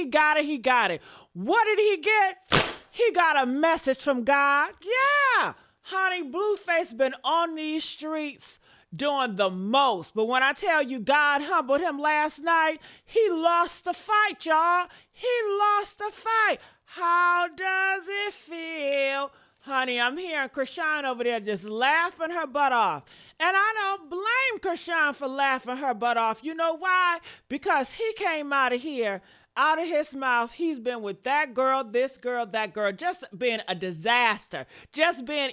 got it. He got it. What did he get? He got a message from God. Yeah. Honey, Blueface been on these streets doing the most. But when I tell you God humbled him last night, he lost the fight, y'all. He lost the fight. How does it feel? Honey, I'm hearing Chrisean over there just laughing her butt off. And I don't blame Chrisean for laughing her butt off. You know why? Because he came out of here, out of his mouth, he's been with that girl, this girl, that girl, just being a disaster, just being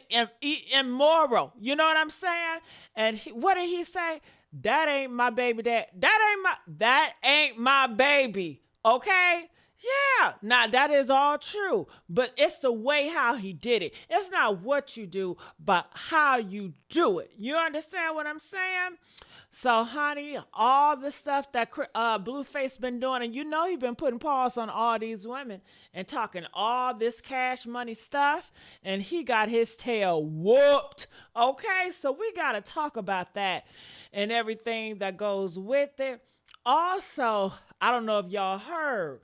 immoral. You know what I'm saying? And what did he say? That ain't my baby dad. That ain't my baby. Okay? Yeah, now that is all true, but it's the way how he did it. It's not what you do, but how you do it. You understand what I'm saying? So, honey, all the stuff that Blueface been doing, and you know he been putting paws on all these women and talking all this cash money stuff, and he got his tail whooped. Okay, so we got to talk about that and everything that goes with it. Also, I don't know if y'all heard,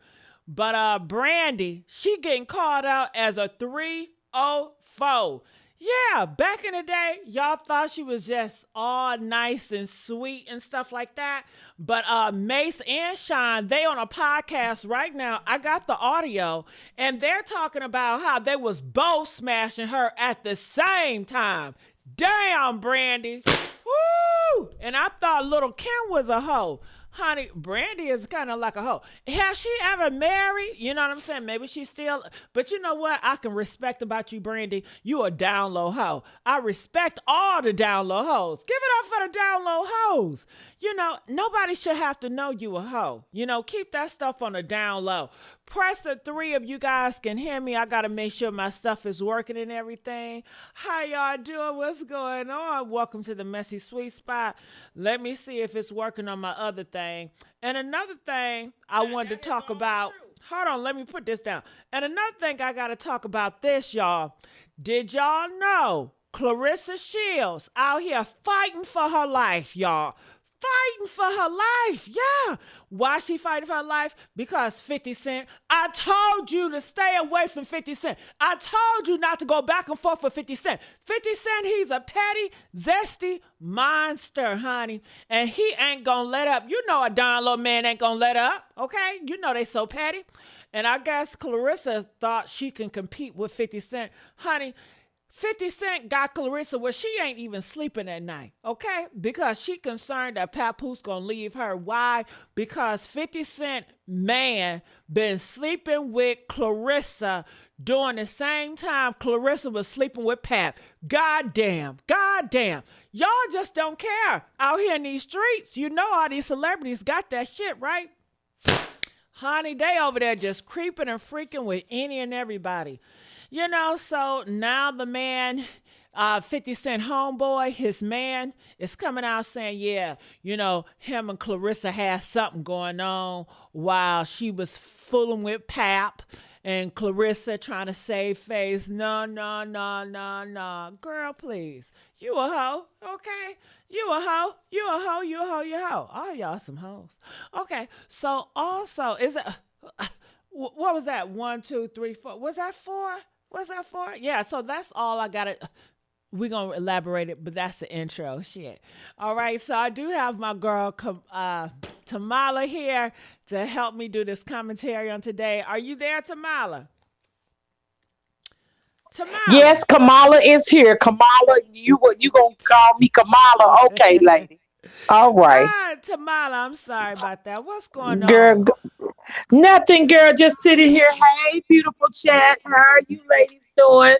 but Brandy, she getting called out as a 304. Yeah, back in the day, y'all thought she was just all nice and sweet and stuff like that. But Mace and Shyne, they on a podcast right now. I got the audio, and they're talking about how they was both smashing her at the same time. Damn, Brandy. Woo! And I thought little Kim was a hoe. Honey, Brandy is kind of like a hoe. Has she ever married? You know what I'm saying? Maybe she's still, but you know what? I can respect about you, Brandy. You a down low hoe. I respect all the down low hoes. Give it up for the down low hoes. You know, nobody should have to know you a hoe. You know, keep that stuff on the down low. Press the 3 if you guys can hear me. I got to make sure my stuff is working and everything. How y'all doing? What's going on? Welcome to the Messy Sweet Spot. Let me see if it's working on my other thing. And another thing I wanted to talk about. Hold on, let me put this down. And another thing I got to talk about this, y'all. Did y'all know Clarissa Shields out here fighting for her life, y'all? Fighting for her life, yeah. Why she fighting for her life? Because 50 Cent. I told you to stay away from 50 Cent. I told you not to go back and forth with 50 Cent. 50 Cent, he's a petty, zesty monster, honey. And he ain't gonna let up. You know a down low man ain't gonna let up, okay? You know they so petty. And I guess Clarissa thought she can compete with 50 Cent. Honey, 50 Cent got Clarissa where she ain't even sleeping at night, okay? Because she concerned that Papoose gonna leave her. Why? Because 50 Cent man been sleeping with Clarissa during the same time Clarissa was sleeping with Pap. Goddamn. Y'all just don't care out here in these streets. You know all these celebrities got that shit, right? Honey, they over there just creeping and freaking with any and everybody. You know, so now the man, 50 Cent homeboy, his man, is coming out saying, yeah, you know, him and Clarissa had something going on while she was fooling with Pap. And Clarissa trying to save face. No. Girl, please. You a hoe, okay? You a hoe. All y'all some hoes. Okay, so also, is it, what was that? 1, 2, 3, 4. Was that 4? Yeah, so that's all I got to, we're going to elaborate it, but that's the intro. Shit. All right, so I do have my girl Tamala here to help me do this commentary on today. Are you there, Tamala? Yes, Kamala is here. Kamala, you gonna call me Kamala? Okay, lady. All right. Tamala, I'm sorry about that. What's going Girl, on? nothing, girl. Just sitting here. Hey, beautiful chat. How are you ladies doing?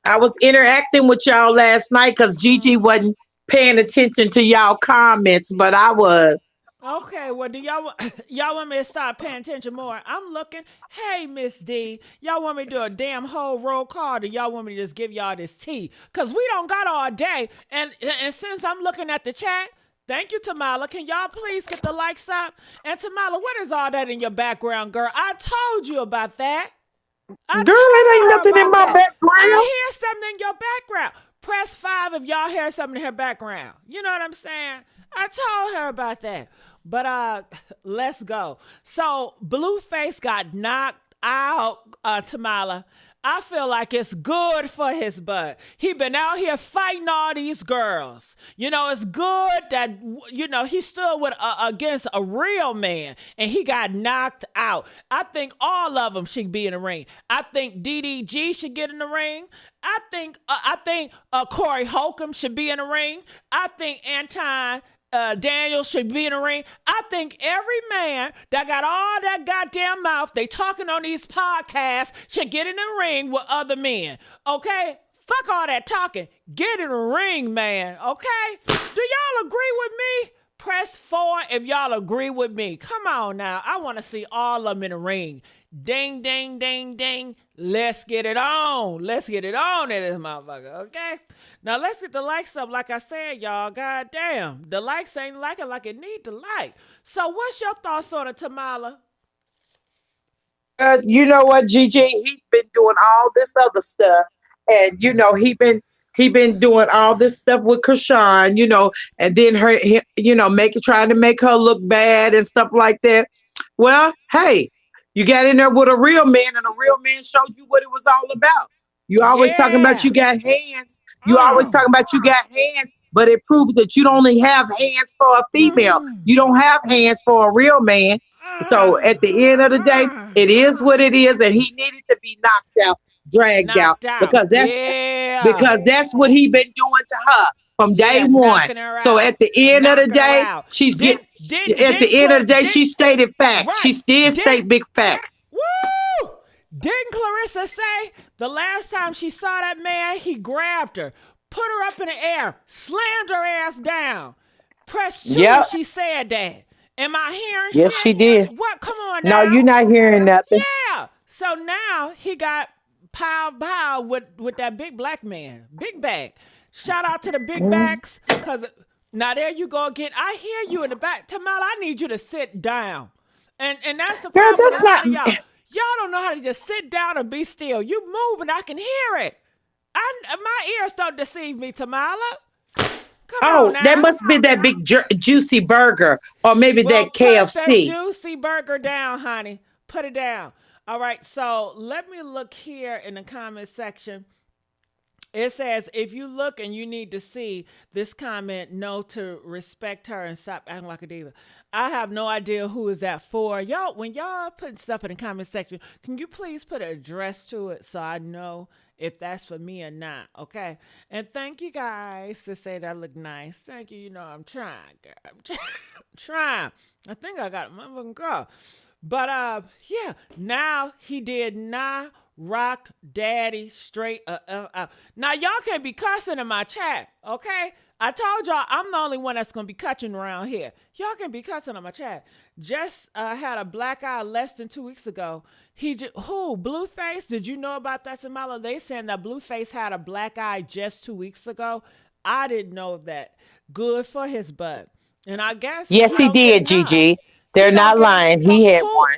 I was interacting with y'all last night because Gigi wasn't paying attention to y'all comments, but I was. Okay, well, do y'all want me to start paying attention more? I'm looking. Hey, Miss D, y'all want me to do a damn whole roll call? Or y'all want me to just give y'all this tea? Because we don't got all day. And since I'm looking at the chat, thank you, Tamala. Can y'all please get the likes up? And Tamala, what is all that in your background, girl? I told you about that. Girl, it ain't nothing in my background. I hear something in your background. Press 5 if y'all hear something in her background. You know what I'm saying? I told her about that. But let's go. So Blueface got knocked out, Tamala. I feel like it's good for his butt. He been out here fighting all these girls. You know, it's good that he stood with against a real man and he got knocked out. I think all of them should be in the ring. I think DDG should get in the ring. I think Corey Holcomb should be in the ring. I think Anton Daniel should be in the ring. I think every man that got all that goddamn mouth, they talking on these podcasts, should get in the ring with other men. Okay? Fuck all that talking. Get in the ring, man. Okay? Do y'all agree with me? Press 4 if y'all agree with me. Come on now. I want to see all of them in the ring. Ding, ding, ding, ding. Let's get it on. Let's get it on in this motherfucker, okay? Now, let's get the likes up. Like I said, y'all, goddamn. The likes ain't like it need to like. So what's your thoughts on it, Tamala? You know what, Gigi? He's been doing all this other stuff. And, he been doing all this stuff with Chrisean, and then trying to make her look bad and stuff like that. Well, hey, you got in there with a real man, and a real man showed you what it was all about. You always talking about you got hands. You always talking about you got hands, but it proves that you don't only have hands for a female. You don't have hands for a real man. So at the end of the day, it is what it is, and he needed to be knocked out, dragged out, because that's what he been doing to her from day one. So at the end of the day, she stated facts. Right. She did state big facts. Woo! Didn't Clarissa say the last time she saw that man, he grabbed her, put her up in the air, slammed her ass down? Press 2, she said that. Am I hearing shit? Yes, she did. What? Come on now. No, you're not hearing nothing. Yeah. So now he got piled with that big black man. Big bag. Shout out to the big backs. Because now there you go again. I hear you in the back. Tamala, I need you to sit down. And that's the problem. Girl, that's not... Y'all don't know how to just sit down and be still. You moving, I can hear it. My ears don't deceive me, Tamala. Come on now. That must be that big juicy burger, or maybe that KFC. Put that juicy burger down, honey. Put it down. All right, so let me look here in the comment section. It says, if you look and you need to see this comment, know to respect her and stop acting like a diva. I have no idea who is that for. Y'all, when y'all putting stuff in the comment section, can you please put an address to it so I know if that's for me or not, okay? And thank you guys to say that I look nice. Thank you. You know, I'm trying, girl. I'm trying. I think I got my motherfucking girl. But, yeah, now he did not rock daddy straight. Now, y'all can't be cussing in my chat, okay? I told y'all I'm the only one that's going to be cussing around here. Y'all can be cussing on my chat. Just had a black eye less than 2 weeks ago. Blueface? Did you know about that, Samala? They saying that Blueface had a black eye just 2 weeks ago. I didn't know that. Good for his butt. And I guess... Yes, he did, Gigi. They're not lying. He had one.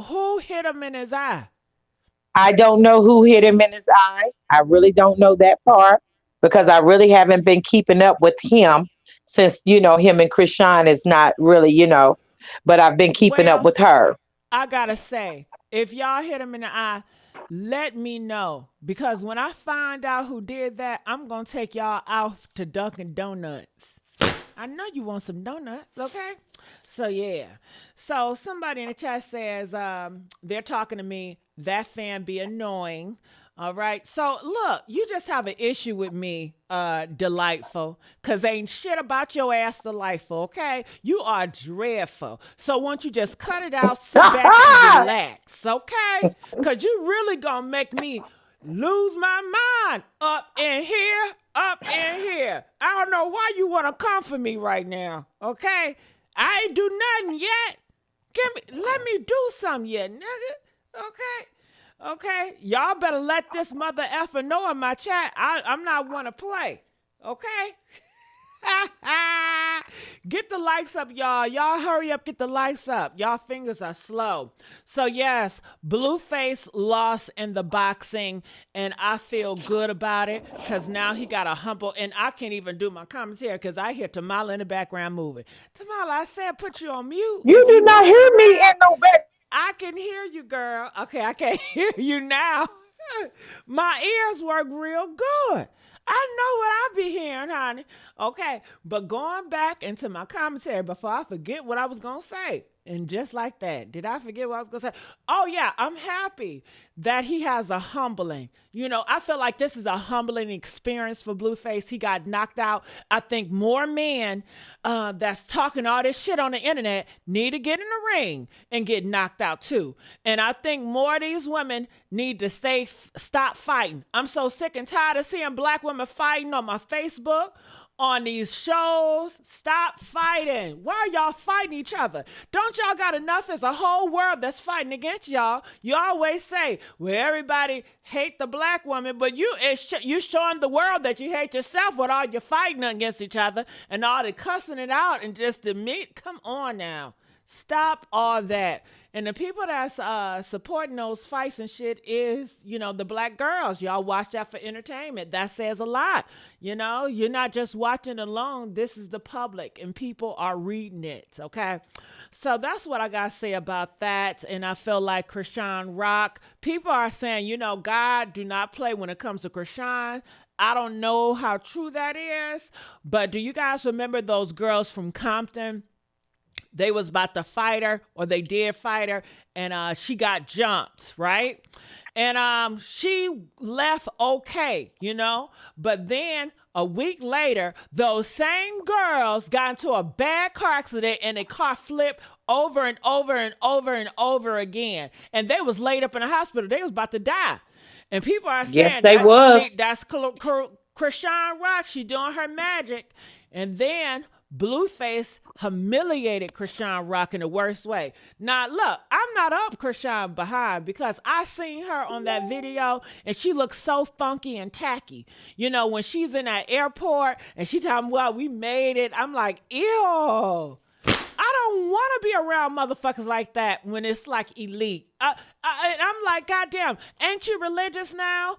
Who hit him in his eye? I don't know who hit him in his eye. I really don't know that part because I really haven't been keeping up with him since, him and Chrisean is not really, but I've been keeping up with her. I gotta say, if y'all hit him in the eye, let me know, because when I find out who did that, I'm gonna take y'all out to Dunkin' Donuts. I know you want some donuts, okay? So yeah. So somebody in the chat says they're talking to me. That fan be annoying. All right. So look, you just have an issue with me, Delightful, because ain't shit about your ass, Delightful. Okay. You are dreadful. So won't you just cut it out, sit back and relax. Okay. Because you really gonna make me lose my mind up in here. I don't know why you want to come for me right now. Okay. I ain't do nothing yet. Let me do something yet, nigga. Okay. Y'all better let this mother effer know in my chat. I'm not want to play. Okay. Get the likes up, y'all. Y'all hurry up, get the likes up. Y'all fingers are slow. So yes, Blueface lost in the boxing, and I feel good about it because now he got a humble, and I can't even do my commentary because I hear Tamala in the background moving. Tamala, I said put you on mute. You do not hear me in no back. I can hear you, girl. Okay, I can't hear you now. My ears work real good. I know what I be hearing, honey. Okay, but going back into my commentary before I forget what I was going to say. And just like that, did I forget what I was going to say? Oh, yeah, I'm happy that he has a humbling. You know, I feel like this is a humbling experience for Blueface. He got knocked out. I think more men that's talking all this shit on the internet need to get in the ring and get knocked out too. And I think more of these women need to stop fighting. I'm so sick and tired of seeing black women fighting on my Facebook, on these shows. Stop fighting. Why are y'all fighting each other? Don't y'all got enough as a whole world that's fighting against y'all? You always say, well, everybody hate the black woman, but you showing the world that you hate yourself with all your fighting against each other and all the cussing it out and just the meat. Come on now. Stop all that. And the people that's supporting those fights and shit is, you know, the black girls. Y'all watch that for entertainment. That says a lot. You know, you're not just watching alone. This is the public and people are reading it. Okay. So that's what I got to say about that. And I feel like Chrisean Rock, people are saying, you know, God do not play when it comes to Chrisean. I don't know how true that is, but do you guys remember those girls from Compton? They was about to fight her, or they did fight her, and she got jumped, right? And she left okay, you know? But then a week later, those same girls got into a bad car accident and the car flipped over and over and over and over again. And they was laid up in the hospital. They was about to die. And people are saying, yes, they was. That's Chrisean Rock. She doing her magic. And then Blueface humiliated Chrisean Rock in the worst way. Now, look, I'm not up Chrisean behind because I seen her on that video and she looks so funky and tacky. You know, when she's in that airport and she talking, well, we made it. I'm like, ew. I don't want to be around motherfuckers like that when it's like elite. And I'm like, goddamn, ain't you religious now?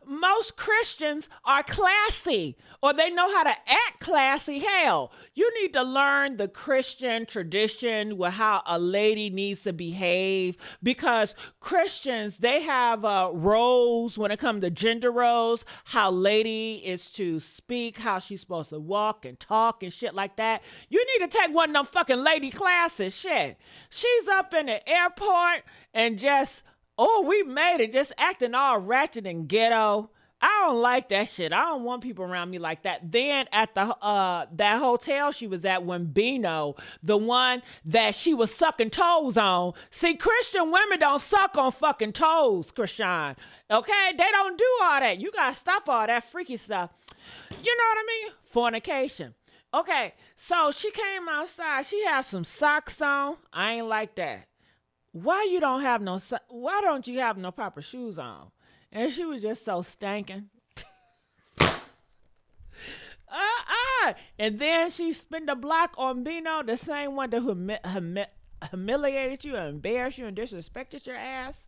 Most Christians are classy, or they know how to act classy. Hell, you need to learn the Christian tradition with how a lady needs to behave, because Christians, they have roles when it comes to gender roles, how lady is to speak, how she's supposed to walk and talk and shit like that. You need to take one of them fucking lady classes. Shit. She's up in the airport and just, oh, we made it, just acting all ratchet and ghetto. I don't like that shit. I don't want people around me like that. Then at the that hotel she was at when Bino, the one that she was sucking toes on. See, Christian women don't suck on fucking toes, Chrisean. Okay? They don't do all that. You gotta stop all that freaky stuff. You know what I mean? Fornication. Okay, so she came outside. She had some socks on. I ain't like that. Why don't you have no proper shoes on? And she was just so stankin'. And then she spent the block on Bino, the same one that humiliated you and embarrassed you and disrespected your ass.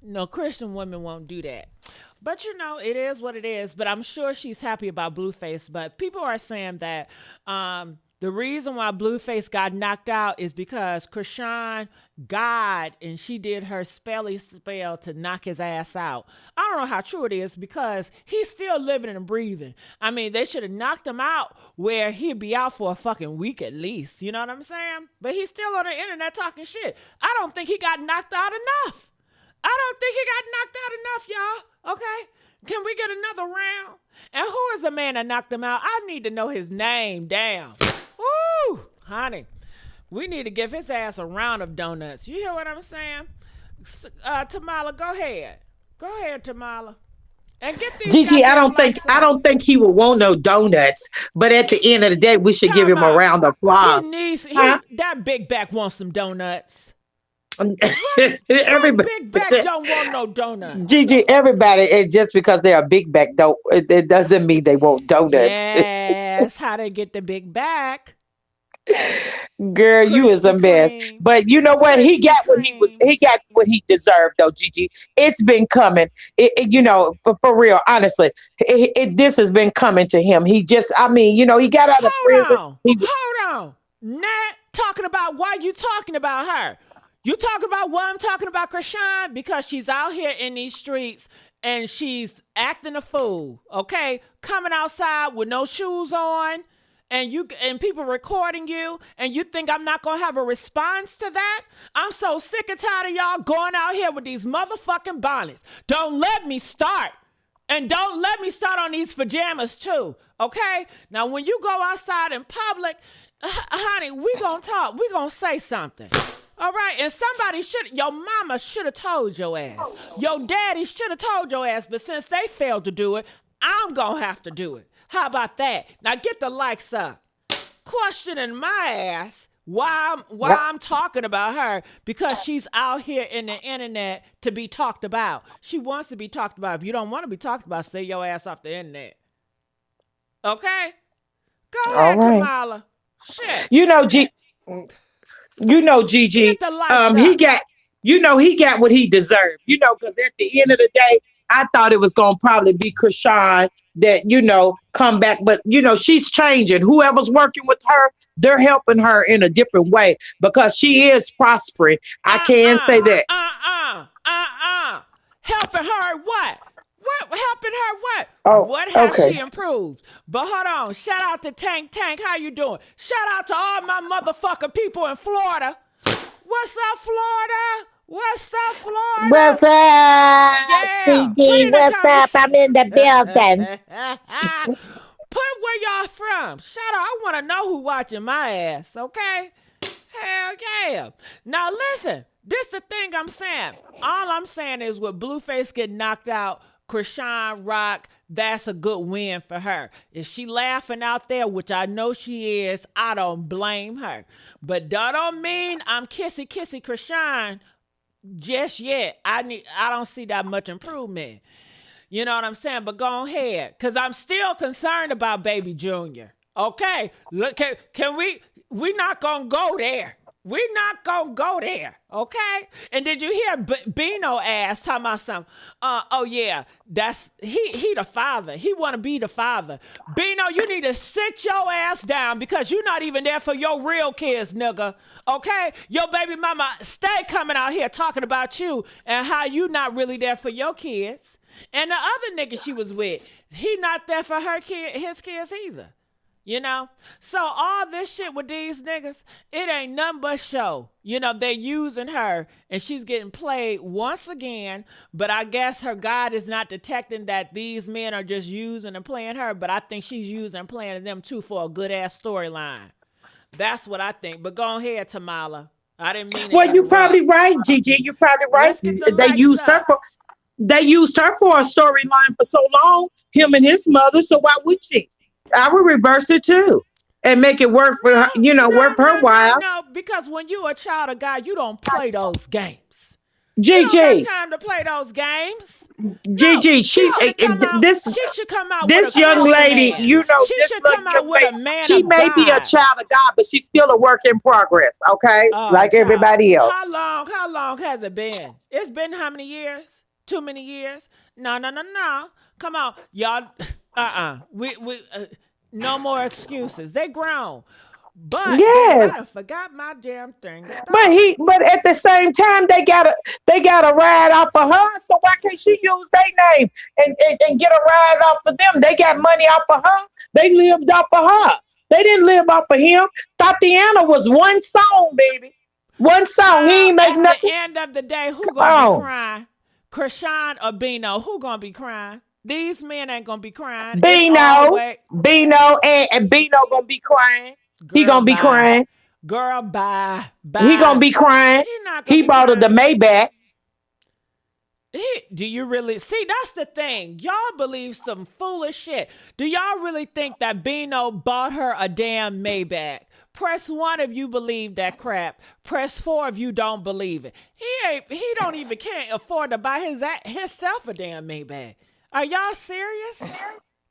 No, Christian women won't do that. But you know, it is what it is. But I'm sure she's happy about Blueface. But people are saying that the reason why Blueface got knocked out is because Chrisean God, and she did her spell to knock his ass out. I don't know how true it is because he's still living and breathing. I mean, they should have knocked him out where he'd be out for a fucking week at least. You know what I'm saying? But he's still on the internet talking shit. I don't think he got knocked out enough. I don't think he got knocked out enough, y'all. Okay? Can we get another round? And who is the man that knocked him out? I need to know his name. Damn. Woo! Honey, we need to give his ass a round of donuts. You hear what I'm saying? Tamala, go ahead. Go ahead, Tamala. And get these Gigi, I don't think he would want no donuts. But at the end of the day, we should give him a round of applause. That big back wants some donuts. Everybody big back don't want no donuts. Gigi, everybody, just because they're a big back, it doesn't mean they want donuts. Yeah, ask how they get the big bag. Girl, you is a Krispy mess. Kreme. But you know what? He Krispy got what he Kremes. got what he deserved though, Gigi. It's been coming. You know, for real, honestly. This has been coming to him. He just I mean, you know, he got out of prison. Hold on. Not talking about why you talking about her. You talk about what I'm talking about, Chrisean, because she's out here in these streets and she's acting a fool. Okay, coming outside with no shoes on, and people recording you, and you think I'm not gonna have a response to that? I'm so sick and tired of y'all going out here with these motherfucking bonnets. Don't let me start. And don't let me start on these pajamas too, okay? Now, when you go outside in public, honey, we gonna talk. We gonna say something. All right? And your mama should have told your ass. Your daddy should have told your ass. But since they failed to do it, I'm gonna have to do it. How about that? Now, get the likes up. Questioning my ass why I'm talking about her because she's out here in the internet to be talked about. She wants to be talked about. If you don't want to be talked about, stay your ass off the internet. Okay? Go ahead, All right. Kamala. Shit. You know, Gigi. Get the lights He up. got he got what he deserved. You know, because at the end of the day, I thought it was gonna probably be Chrisean that, you know, come back. But you know, she's changing. Whoever's working with her, they're helping her in a different way because she is prospering. I can say that. Helping her what? What helping her what? Oh, what has okay. she improved? But hold on. Shout out to Tank. How you doing? Shout out to all my motherfucking people in Florida. What's up, Florida? What's up, Florida? What's up, Yeah. Gigi? What's up? I'm in the building. Put where y'all from. Shout out. I want to know who watching my ass, okay? Hell yeah. Now listen, this the thing I'm saying. All I'm saying is with Blueface getting knocked out, Chrisean Rock, that's a good win for her. If she laughing out there, which I know she is, I don't blame her. But that don't mean I'm kissy Chrisean just yet. I don't see that much improvement. You know what I'm saying? But go ahead, because I'm still concerned about Baby Junior. Okay, look, can we not gonna go there. We're not gonna go there, okay? And did you hear Bino ass talking about something? Oh yeah, that's he the father. He wanna be the father. Bino, you need to sit your ass down because you're not even there for your real kids, nigga. Okay? Your baby mama stay coming out here talking about you and how you not really there for your kids. And the other nigga she was with, he not there for his kids either. You know? So all this shit with these niggas, it ain't nothing but show. You know, they're using her and she's getting played once again, but I guess her God is not detecting that these men are just using and playing her, but I think she's using and playing them too for a good ass storyline. That's what I think. But go ahead, Tamala. I didn't mean it. Well, you're probably right, Gigi. You're probably right. They used her for a storyline for so long, him and his mother, so why would she? I would reverse it too and make it work for her, work for her while. No, because when you a child of God, you don't play those games. Gigi, you don't have time to play those games. Gigi, she should come out. This young lady, man. She this should come out with a man. She may be a child of God, but she's still a work in progress. Okay, like everybody else. How long has it been? It's been how many years? Too many years? No. Come on, y'all. We no more excuses. They grown. But yes, I forgot my damn thing. But at the same time, they gotta ride off of her. So why can't she use their name and get a ride off of them? They got money off of her. They lived off of her. They didn't live off of him. Tatiana was one song, baby. One song. He ain't make nothing. At the end of the day, who gonna be crying? Chrisean or Bino? Who gonna be crying? These men ain't gonna be crying. Bino and Bino gonna be crying. He gonna be crying. Girl, bye. He gonna be crying. He bought her the Maybach. Do you really see? That's the thing. Y'all believe some foolish shit. Do y'all really think that Bino bought her a damn Maybach? Press 1 if you believe that crap. Press 4 if you don't believe it. He don't even can't afford to buy himself a damn Maybach. Are y'all serious?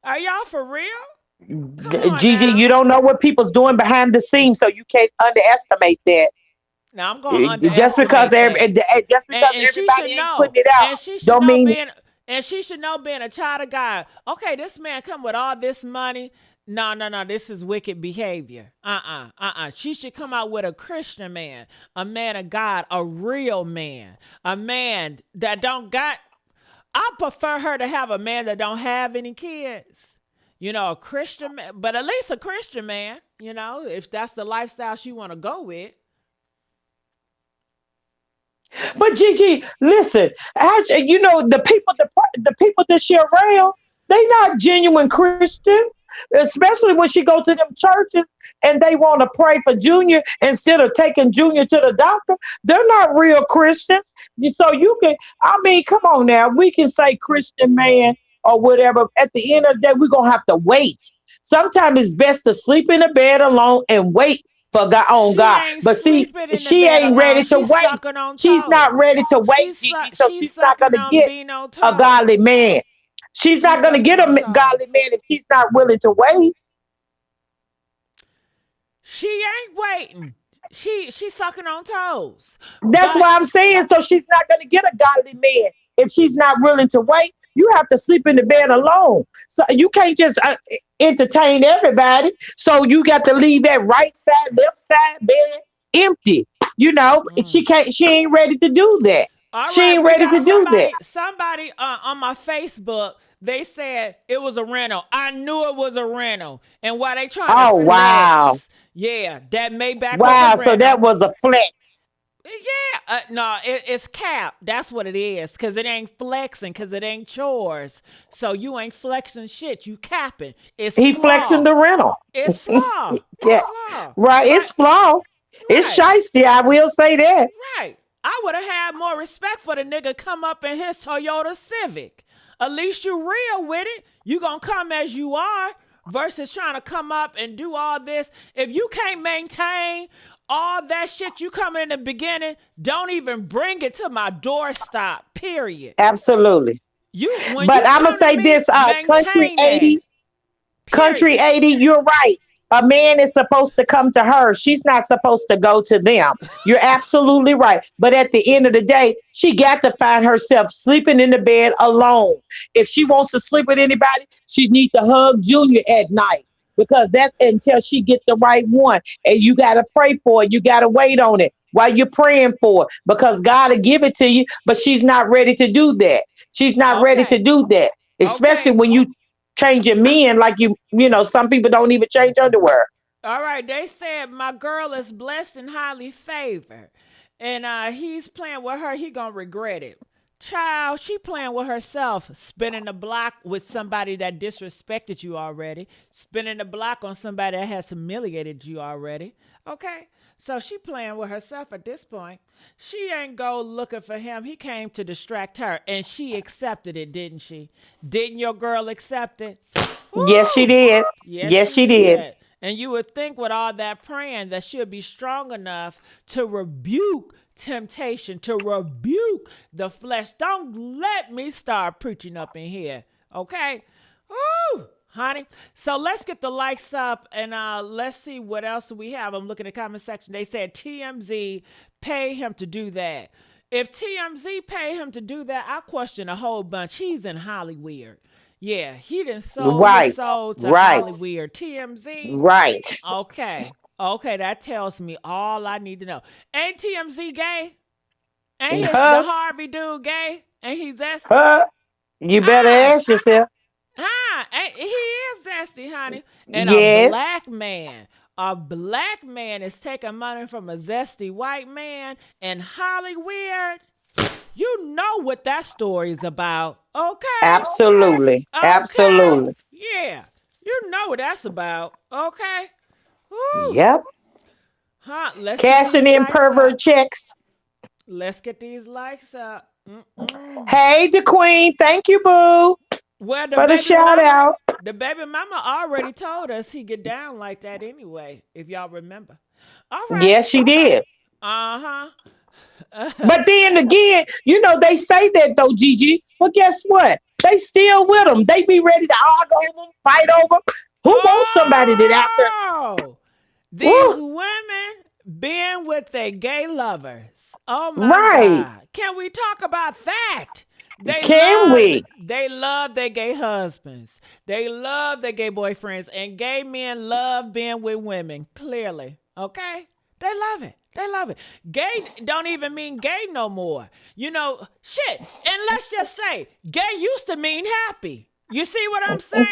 Are y'all for real? Come on Gigi, now. you don't know what people's doing behind the scenes, so you can't underestimate that. Now I'm gonna Just because underestimate that. And she everybody should ain't know. putting it out, don't mean And she should know being a child of God. Okay, this man come with all this money. No, no, no. This is wicked behavior. She should come out with a Christian man, a man of God, a real man, a man that don't got. I prefer her to have a man that don't have any kids. You know, a Christian man, but at least a Christian man. You know, if that's the lifestyle she want to go with. But Gigi, listen, you know the people that she around, they not genuine Christians. Especially when she go to them churches and they want to pray for Junior instead of taking Junior to the doctor. They're not real Christians. So you can, I mean, come on now. We can say Christian man or whatever. At the end of the day, we're gonna have to wait. Sometimes it's best to sleep in the bed alone and wait for God on She God. ain't But see, sleeping in the she bed ain't ready alone. to She's wait. sucking on She's not toes. ready to wait, Gigi. So She's she's not sucking gonna on get Beano a godly toes. man. She's She's not gonna sucking get a on godly toes. man if she's not willing to wait. She ain't waiting. She's sucking on toes. That's But why I'm saying. So she's not going to get a godly man if she's not willing to wait. You have to sleep in the bed alone. So you can't just entertain everybody. So you got to leave that right side, left side bed empty. You know, she can't. She ain't ready to do that. all She right, ain't we ready got to do that. somebody on my Facebook. They said it was a rental. I knew it was a rental. And why they trying to Oh wow, flex? Yeah, that Maybach was a wow. So that rental. was a flex. Yeah, no, it's cap. That's what it is. Cause it ain't flexing. Cause it ain't chores. So you ain't flexing shit. You capping. It's He flexing flaw. the rental. It's flaw. It's Yeah, flaw. right. Right. It's flawed. It's Right. shiesty. I will say that. Right. I would have had more respect for the nigga come up in his Toyota Civic. At least you real with it. You gonna come as you are versus trying to come up and do all this. If you can't maintain all that shit you come in the beginning, don't even bring it to my doorstop. Period. Absolutely. When But you I'm gonna come to say me, this: Country maintain that. 80, Country Period. 80. You're right. A man is supposed to come to her. She's not supposed to go to them. You're absolutely right. But at the end of the day, she got to find herself sleeping in the bed alone. If she wants to sleep with anybody, she needs to hug Junior at night because that's until she get the right one. And you got to pray for it. You got to wait on it while you're praying for it because God will give it to you. But she's not ready to do that. She's not ready to Okay. do that, especially Okay. when you changing men like you know, some people don't even change underwear. All right, they said my girl is blessed and highly favored, and he's playing with her. He gonna regret it. Child, she playing with herself, spinning the block with somebody that disrespected you already, spinning the block on somebody that has humiliated you already. Okay, so she playing with herself at this point. She ain't go looking for him. He came to distract her, and she accepted it, didn't she? Didn't your girl accept it? Yes, she Woo! did. Yes, Yes, she she did. did. And you would think with all that praying that she'll be strong enough to rebuke temptation, to rebuke the flesh. Don't let me start preaching up in here, okay? Ooh, honey. So let's get the likes up and let's see what else we have. I'm looking at the comment section. They said TMZ pay him to do that. If TMZ pay him to do that, I question a whole bunch. He's in Hollywood. Yeah, he done sold his Right. soul to Right. Hollywood. TMZ. Right. Okay. Okay, that tells me all I need to know. Ain't TMZ gay? Ain't the Huh? Harvey dude gay? Ain't he zesty? Huh? You better Huh? ask yourself. Huh? He is zesty, honey. And Yes. a black man is taking money from a zesty white man in Hollywood. You know what that story is about. Okay? Absolutely. Okay. Absolutely. Yeah. You know what that's about. Okay? Woo. Yep. Huh? Let's get Cashing these in likes pervert up. checks. Let's get these likes up. Mm-mm. Hey, the queen. Thank you, boo, Well, for the shout out. the baby mama already told us he get down like that anyway, if y'all remember. All right. Yes, she did. Uh-huh. But then again, you know, they say that though, Gigi. But guess what? They still with them. They be ready to argue over 'em, fight over 'em. Who wants somebody that after? Oh, these Woo, women being with their gay lovers. Oh my right. God. Can we talk about that? Can we? They love their gay husbands. They love their gay boyfriends. And gay men love being with women, clearly. Okay? They love it. They love it. Gay don't even mean gay no more. You know, shit. And let's just say, gay used to mean happy. You see what I'm saying?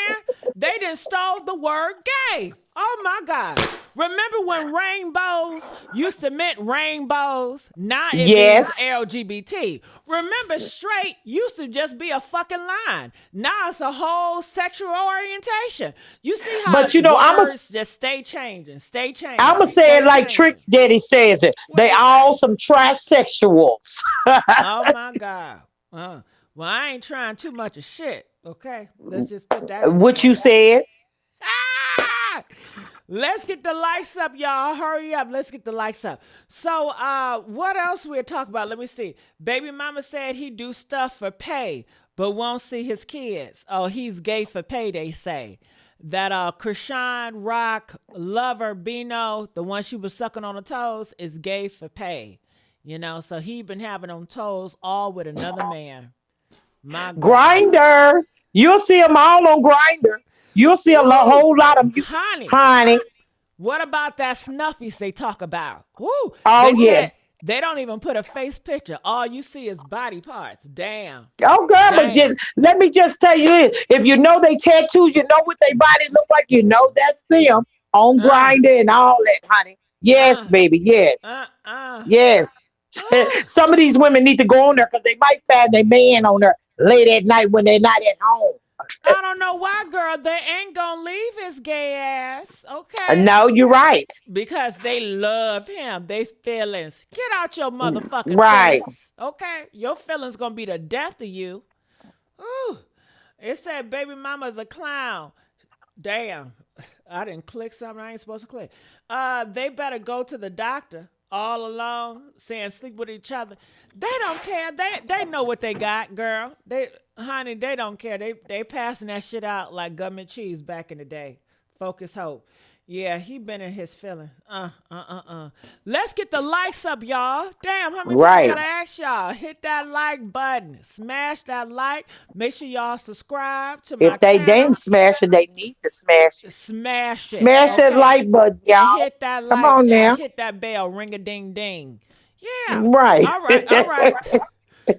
They done stole the word gay. Oh my God. Remember when rainbows used to mean rainbows? Now it means Yes. LGBT. Remember straight used to just be a fucking line. Now it's a whole sexual orientation. You see how But you know, words just stay changing, I'ma say it stay like Trick changing. Daddy says it. What They he all say? some trisexuals. Oh my God. Well, I ain't trying too much of shit. Okay, let's just put that in What you there. said? Ah! Let's get the likes up, y'all. Hurry up. Let's get the likes up. So, what else we're talking about? Let me see. Baby mama said he do stuff for pay, but won't see his kids. Oh, he's gay for pay, they say. That Chrisean Rock lover, Bino, the one she was sucking on the toes, is gay for pay. You know, so he been having on toes all with another man. My goodness. Grinder. You'll see them all on Grinder. You'll see Woo! whole lot of you, Honey, honey. what about that snuffies they talk about? Woo! Oh They yeah. said they don't even put a face picture. All you see is body parts. Damn. Oh girl, but Damn. let me just tell you this. If you know they tattoos, you know what they body look like, you know that's them on Uh, Grinder and all that, honey. Yes, uh, baby. Yes. uh, uh. Yes. Woo! Some of these women need to go on there because they might find their man on there late at night when they're not at home. I don't know why, girl. They ain't gonna leave his gay ass. Okay. No, you're right. Because they love him. They feelings. Get out your motherfucking Right. feelings. Okay? Your feelings gonna be the death of you. Ooh. It said baby mama's a clown. Damn. I didn't click something I ain't supposed to click. They better go to the doctor all alone, saying sleep with each other. They don't care. They know what they got, girl. Honey, they don't care. They passing that shit out like government cheese back in the day. Focus hope. Yeah, he been in his feelings. Let's get the likes up, y'all. Damn, how many times I Right. gotta ask y'all? Hit that like button. Smash that like. Make sure y'all subscribe to my If they channel. didn't smash it, they need to smash it. Smash it, Smash that okay? like button, And y'all. hit that Come like, on now. hit that bell, ring a ding ding. Yeah. Right. All right, all right.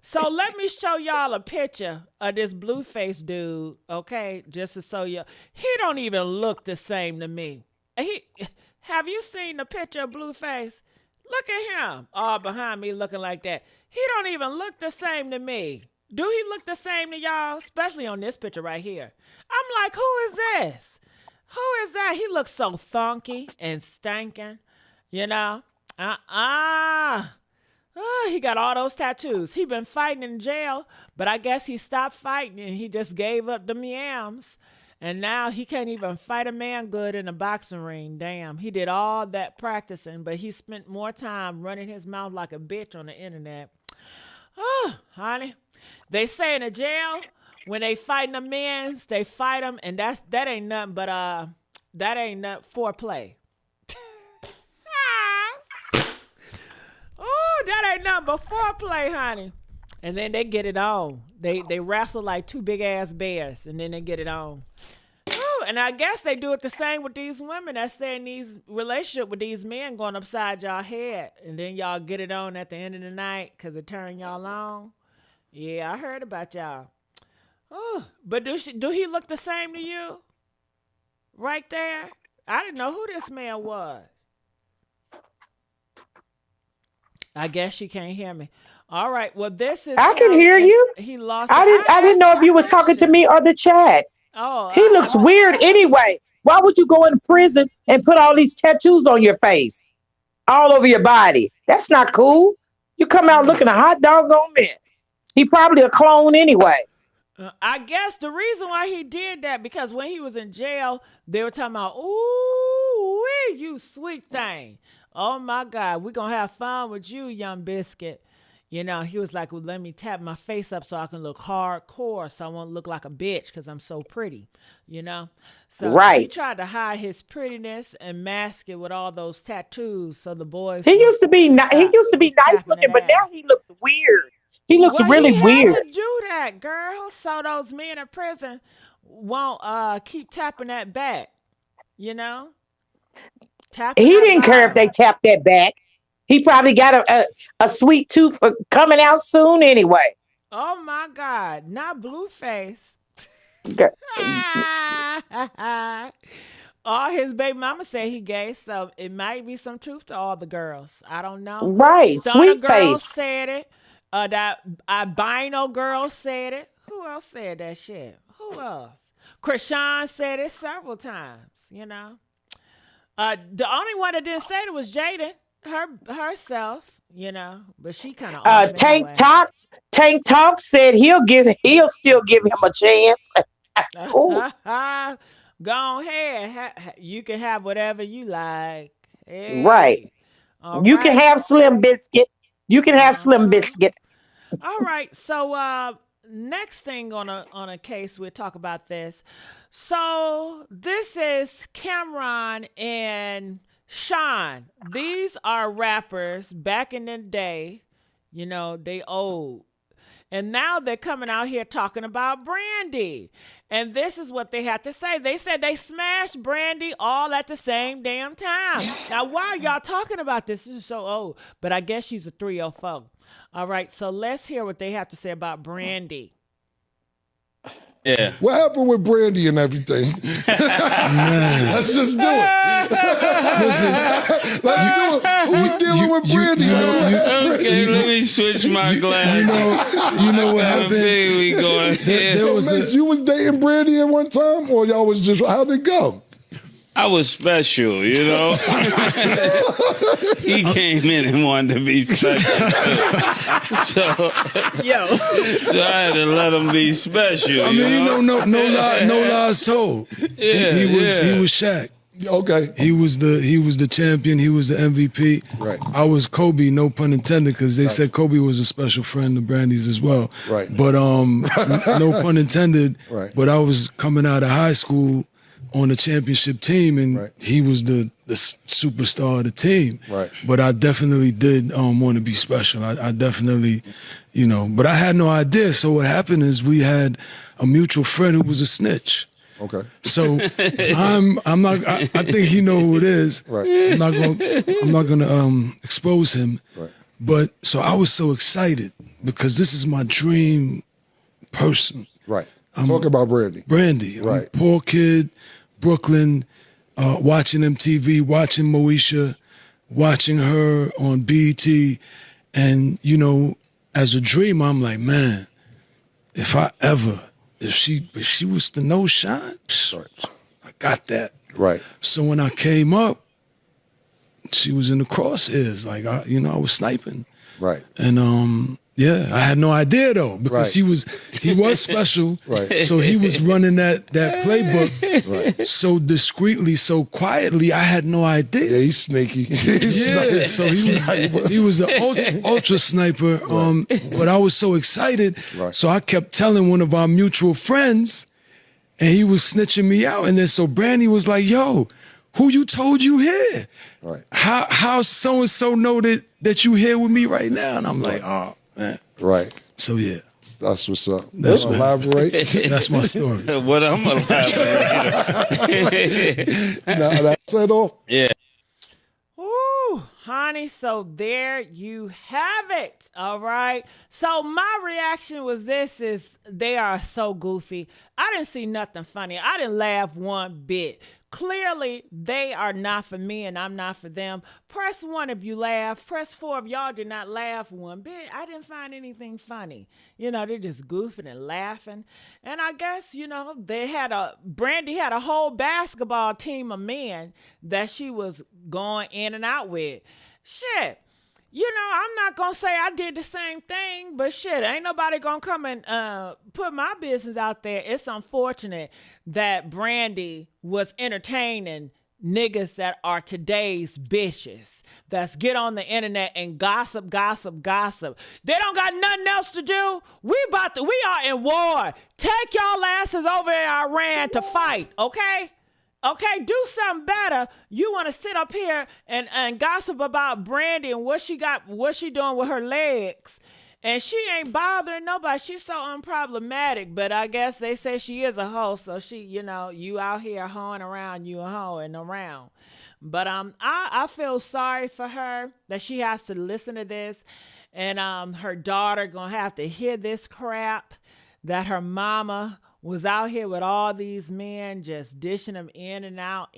So let me show y'all a picture of this Blueface dude, okay? Just to show you, he don't even look the same to me. Have you seen the picture of Blueface? Look at him, all behind me looking like that. He don't even look the same to me. Do he look the same to y'all? Especially on this picture right here. I'm like, who is this? Who is that? He looks so thunky and stinking, you know? He got all those tattoos. He been fighting in jail, but I guess he stopped fighting and he just gave up the yams. And now he can't even fight a man good in a boxing ring. Damn. He did all that practicing, but he spent more time running his mouth like a bitch on the internet. Oh, honey. They say in a jail, when they fighting the men, they fight them, and that ain't nothing but foreplay. Oh, that ain't nothing but foreplay, honey. And then they get it on. They wrestle like two big ass bears, and then they get it on. Oh, and I guess they do it the same with these women that stay in these relationship with these men going upside y'all head, and then y'all get it on at the end of the night because it turn y'all on. Yeah, I heard about y'all. Oh, but do he look the same to you? Right there? I didn't know who this man was. I guess she can't hear me. All right. Well, this is I can him, hear and you. he lost it. I didn't know if you was I asked talking to you. me or the chat. Oh, He looks weird anyway. Why would you go into prison and put all these tattoos on your face? All over your body. That's not cool. You come out looking a hot doggone mess. He probably a clone anyway. I guess the reason why he did that because when he was in jail, they were talking about, ooh, you sweet thing. Oh my God, we're gonna have fun with you, young biscuit. You know, he was like, well, let me tap my face up so I can look hardcore, so I won't look like a bitch because I'm so pretty, you know? So he Right. tried to hide his prettiness and mask it with all those tattoos so the boys He would used to be he stop used to be nice tapping that looking, but now ass. he looks weird. He looks Well, really he had weird. to do that, girl, so those men in prison won't keep tapping that back, you know? Tapping He that didn't care if bottom. they tapped that back. He probably got a sweet tooth for coming out soon anyway. Oh my God, not Blueface. G- All his baby mama said he gay, so it might be some truth to all the girls. I don't know. Right. Stunner Sweet girls face. said it. That albino girl said it. Who else said that shit? Who else? Chrisean said it several times. You know. The only one that didn't say it was Jaden, herself. You know, but she kind of off Tank anyway. Talk. Tank Talk said he'll still give him a chance. Ooh, Go ahead. You can have whatever you like. right. Hey. All You can right. have Slim Biscuit. You can have Slim Uh-huh. Biscuit. All right. So next thing on a case we'll talk about this. So this is Cameron and Shyne. These are rappers back in the day. You know, they old. And now they're coming out here talking about Brandy. And this is what they had to say. They said they smashed Brandy all at the same damn time. Now, why are y'all talking about this? This is so old. But I guess she's a 304. All right, so let's hear what they have to say about Brandy. Yeah. What happened with Brandy and everything? Let's just do it. Listen, Let's do it. Who's dealing with Brandy? okay, let me switch my glasses. You know what happened? We going. There was Mace, you was dating Brandy at one time, or y'all was just, how'd it go? I was special, you know. He came in and wanted to be special, so I had to let him be special. I mean, no lies told. Yeah, he was Shaq. Okay. He was the champion. He was the MVP. Right. I was Kobe, no pun intended, because they said Kobe was a special friend of Brandy's as well. Right. But no pun intended. Right. But I was coming out of high school on the championship team, and he was the superstar of the team. Right. But I definitely did want to be special. I definitely, but I had no idea. So what happened is we had a mutual friend who was a snitch. Okay. So I'm not. I think he know who it is. Right. I'm not gonna expose him. Right. But so I was so excited because this is my dream person. Right. Talk about Brandy. Brandy. I'm a Right. poor kid, Brooklyn, watching MTV, watching Moesha, watching her on BET. And, as a dream, I'm like, man, if she was to know Shyne, I got that. Right. So when I came up, she was in the crosshairs. Like, I was sniping. Right. And I had no idea though, because Right. he was special. Right. So he was running that playbook Right. so discreetly, so quietly. I had no idea. Yeah, he's sneaky. Yeah, so he was an ultra sniper. But I was so excited. Right. So I kept telling one of our mutual friends, and he was snitching me out. And then so Brandy was like, "Yo, who you told you here? Right. How so and so know that you here with me right now?" And I'm like, "Oh man." Right. So yeah, That's what's up. That's what- Elaborate. that's my story. What I'm elaborating. Now that's it off. Yeah. Ooh, honey, so there you have it. All right. So my reaction was they are so goofy. I didn't see nothing funny. I didn't laugh one bit. Clearly, they are not for me and I'm not for them. Press 1 if you laugh. Press 4 if y'all did not laugh one bit. I didn't find anything funny. They're just goofing and laughing. And I guess, Brandy had a whole basketball team of men that she was going in and out with. Shit. I'm not going to say I did the same thing, but shit, ain't nobody going to come and put my business out there. It's unfortunate that Brandy was entertaining niggas that are today's bitches that's get on the internet and gossip. They don't got nothing else to do. We are in war. Take y'all asses over in Iran to fight, okay? Okay, do something better. You want to sit up here and gossip about Brandy and what she doing with her legs. And she ain't bothering nobody. She's so unproblematic. But I guess they say she is a hoe. So she, you out here hoeing around, you a hoe and around. But I feel sorry for her that she has to listen to this. And her daughter gonna have to hear this crap that her mama was out here with all these men just dishing them in and out.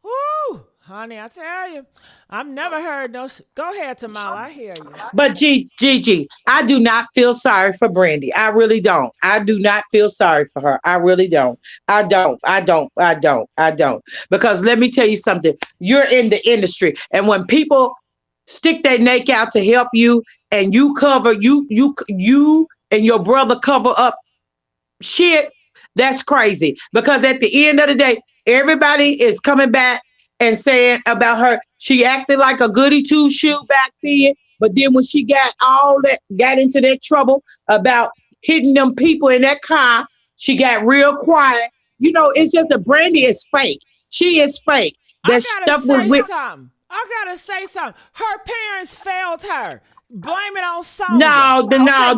Woo! Honey, I tell you, I've never heard those. Go ahead, Tamala. I hear you. But Gigi, I do not feel sorry for Brandy. I really don't. I do not feel sorry for her. I really don't. I don't. Because let me tell you something. You're in the industry. And when people stick their neck out to help you and you cover, you and your brother cover up shit, that's crazy. Because at the end of the day, everybody is coming back and saying about her, she acted like a goody two shoe back then, but then when she got into that trouble about hitting them people in that car, she got real quiet. It's just that Brandy is fake. She is fake. I gotta say something. Her parents failed her. Blame it on Sonya. No,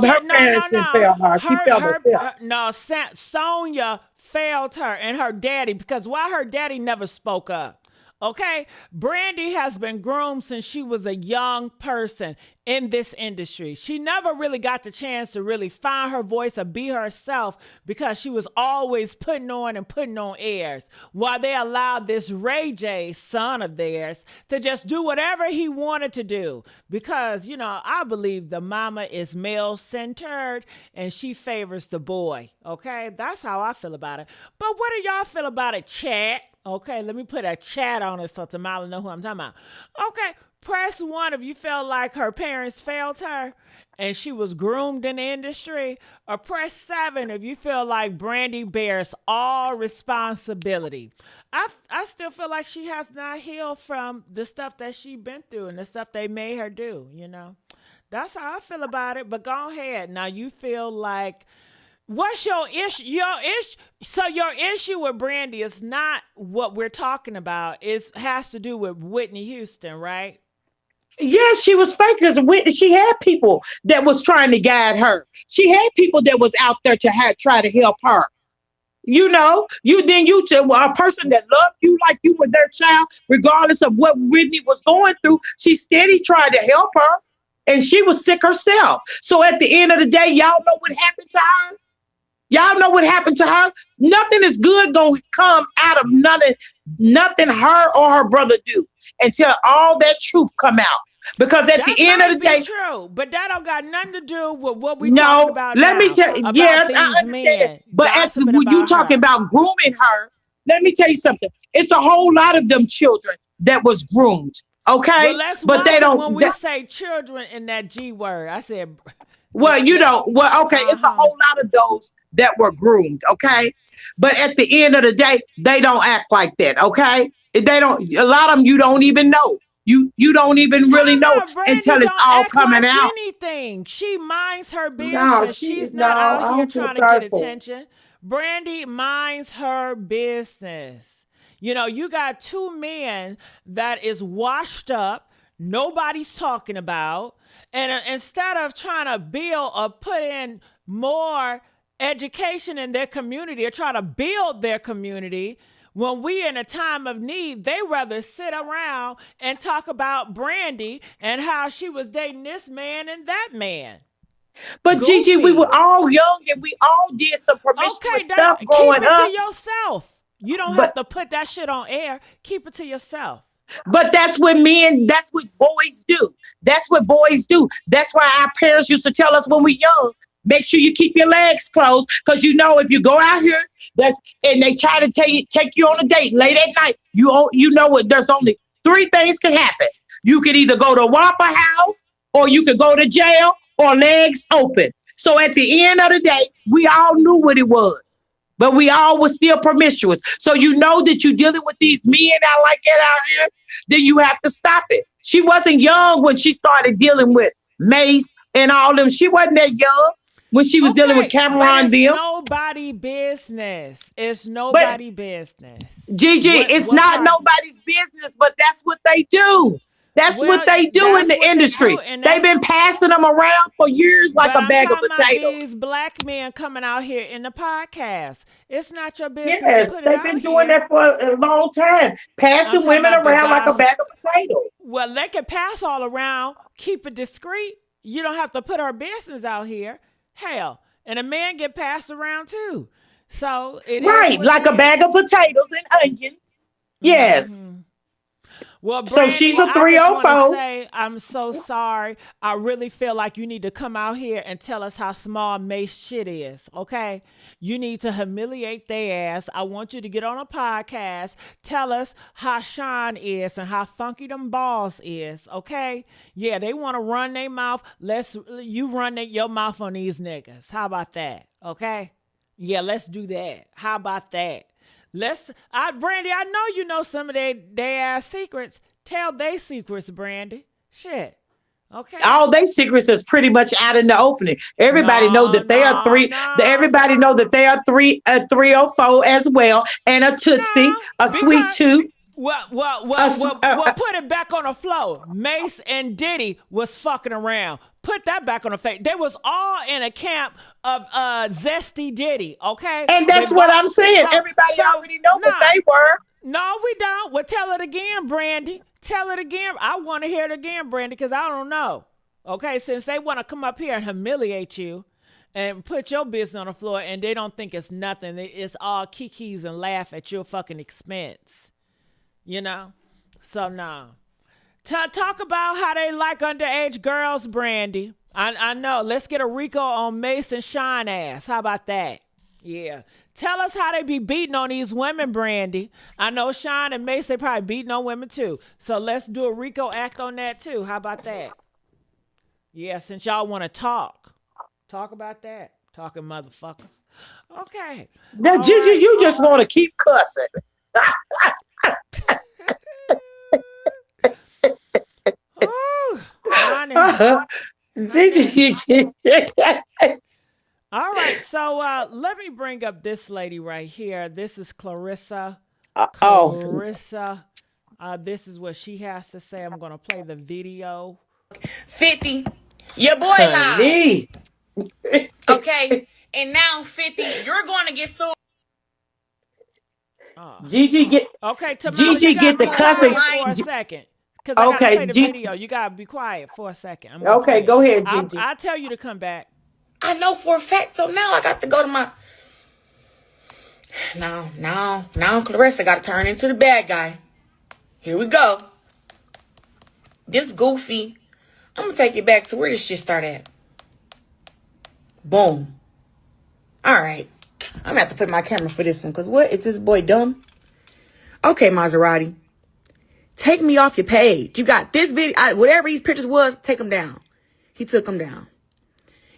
her parents didn't fail her. She failed herself. Sonya failed her and her daddy, because why her daddy never spoke up? Okay, Brandy has been groomed since she was a young person in this industry. She never really got the chance to really find her voice or be herself because she was always putting on airs, while they allowed this Ray J, son of theirs, to just do whatever he wanted to do. Because, I believe the mama is male-centered and she favors the boy. Okay, that's how I feel about it. But what do y'all feel about it, chat? Okay, let me put a chat on it so Tamala know who I'm talking about. Okay, press 1 if you felt like her parents failed her and she was groomed in the industry, or press 7 if you feel like Brandy bears all responsibility. I still feel like she has not healed from the stuff that she been through and the stuff they made her do, That's how I feel about it, but go ahead. Now you feel like, what's your issue? So your issue with Brandy is not what we're talking about. It has to do with Whitney Houston, right? Yes, she was fake because she had people that was trying to guide her. She had people that was out there to try to help her. A person that loved you like you were their child, regardless of what Whitney was going through, she steady tried to help her, and she was sick herself. So at the end of the day, y'all know what happened to her? Y'all know what happened to her? Nothing is good gonna come out of nothing her or her brother do until all that truth come out. Because at the end of the day, true, but that don't got nothing to do with what we talking about. Let me tell you. Yes, I understand. But when you talking about grooming her, let me tell you something. It's a whole lot of them children that was groomed. Okay, but they don't. When we say children in that G word, I said. Well, it's a whole lot of those that were groomed, okay? But at the end of the day, they don't act like that, okay? They don't. A lot of them you don't even know. You don't even really know until it's all coming out. Anything. She minds her business. She's not out here trying to get attention. Brandy minds her business. You got 2 men that is washed up, nobody's talking about. And instead of trying to build or put in more education in their community or try to build their community, when we in a time of need, they rather sit around and talk about Brandy and how she was dating this man and that man. But Goofy. Gigi, we were all young and we all did some promiscuous stuff growing up. Keep it to yourself. You don't have to put that shit on air. Keep it to yourself. But that's what boys do. That's what boys do. That's why our parents used to tell us when we young, make sure you keep your legs closed. Because if you go out here and they try to take you on a date late at night, there's only 3 things can happen. You could either go to Waffle House or you could go to jail or legs open. So at the end of the day, we all knew what it was. but we all were still promiscuous. So you know that you're dealing with these men out like that out here, then you have to stop it. She wasn't young when she started dealing with Mace and all them. She wasn't that young when she was dealing with Cameron it's them. nobody business. It's nobody business. Gigi, it's not nobody's business, but that's what they do. That's what they do in the industry. They've been passing them around for years like a bag of potatoes. These black men coming out here in the podcast. It's not your business. Yes, they've been doing that for a long time, passing women around like a bag of potatoes. Well, they can pass all around, keep it discreet. You don't have to put our business out here. Hell, and a man get passed around too. So it right, like a bag of potatoes and onions. Yes. Mm-hmm. Well, Brandy, so she's a 304. Say, I'm so sorry. I really feel like you need to come out here and tell us how small Mace shit is, okay? You need to humiliate their ass. I want you to get on a podcast, tell us how Shyne is and how funky them balls is, okay? Yeah, they want to run their mouth. You run your mouth on these niggas. How about that, okay? Yeah, let's do that. How about that? Brandy, I know you know some of their ass secrets. Tell they secrets, Brandy. Shit. Okay. All they secrets is pretty much out in the opening. Everybody know that they are three. Everybody know that they are 304 as well, and a Tootsie, a Sweet Tooth. Well, put it back on the floor. Mace and Diddy was fucking around. Put that back on the face. They was all in a camp of Zesty Diddy, okay? And that's what I'm saying. Everybody already know what they were. No, we don't. Well, tell it again, Brandy. Tell it again. I want to hear it again, Brandy, because I don't know. Okay, since they want to come up here and humiliate you and put your business on the floor and they don't think it's nothing. It's all kikis and laugh at your fucking expense. You know? So, no. Talk about how they like underage girls, Brandy. I know. Let's get a Rico on Mace and Shyne ass. How about that? Yeah. Tell us how they be beating on these women, Brandy. I know Shyne and Mace, they probably beating on women too. So let's do a Rico act on that too. How about that? Yeah, since y'all want to talk about that. Talking motherfuckers. Okay. Now, Gigi, you just want to keep cussing. All right, so let me bring up this lady right here. This is Clarissa. Clarissa. This is what she has to say. I'm going to play the video. 50. Your boy lied. Okay, and now 50. You're going to get sued. Gigi get Gigi get the cussing for a second. Because I gotta play the video. You gotta be quiet for a second. Okay, go ahead, Gigi. I'll tell you to come back. I know for a fact, so now I got to go to my... Now Clarissa got to turn into the bad guy. Here we go. This goofy. I'm going to take it back to where this shit started at. Boom. All right. I'm going to have to put my camera for this one, because what? Is this boy dumb? Okay, Maserati. Take me off your page. You got this video. Whatever these pictures was, take them down. He took them down.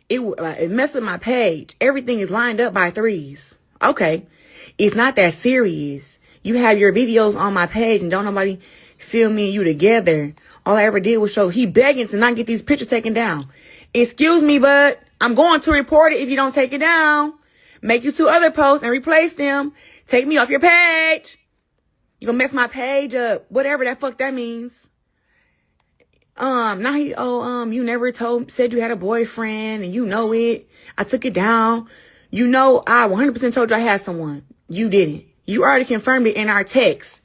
It messed up my page. Everything is lined up by threes. Okay. It's not that serious. You have your videos on my page and don't nobody feel me and you together. All I ever did was show he begging to not get these pictures taken down. Excuse me, bud. I'm going to report it if you don't take it down. Make you 2 other posts and replace them. Take me off your page. You gonna mess my page up. Whatever that fuck that means. Now you never said you had a boyfriend and you know it. I took it down. You know, I 100% told you I had someone. You didn't. You already confirmed it in our text.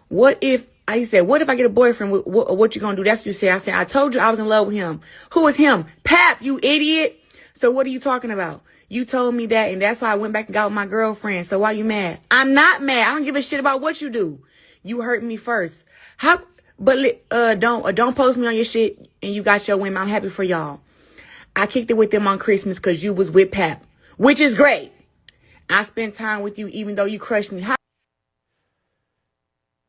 What if I get a boyfriend? What you gonna do? That's what you say. I said, I told you I was in love with him. Who is him? Pap, you idiot. So what are you talking about? You told me that, and that's why I went back and got with my girlfriend. So why you mad? I'm not mad. I don't give a shit about what you do. You hurt me first. Don't post me on your shit and you got your women. I'm happy for y'all. I kicked it with them on Christmas because you was with Pap, which is great. I spent time with you even though you crushed me.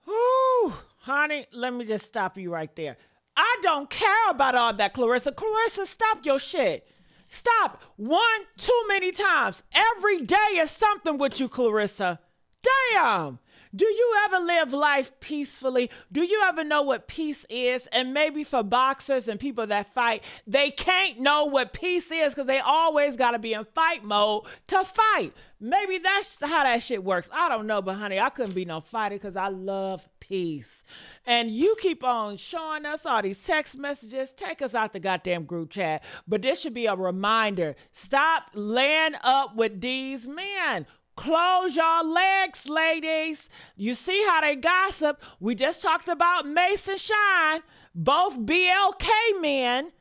Ooh, honey, let me just stop you right there. I don't care about all that, Clarissa. Clarissa, stop your shit. Stop. One too many times. Every day is something with you, Clarissa. Damn. Do you ever live life peacefully? Do you ever know what peace is? And maybe for boxers and people that fight, they can't know what peace is because they always got to be in fight mode to fight. Maybe that's how that shit works. I don't know, but honey, I couldn't be no fighter because I love peace. And you keep on showing us all these text messages. Take us out the goddamn group chat. But this should be a reminder. Stop laying up with these men. Close your legs, ladies. You see how they gossip. We just talked about Mace and Shyne, both BLK men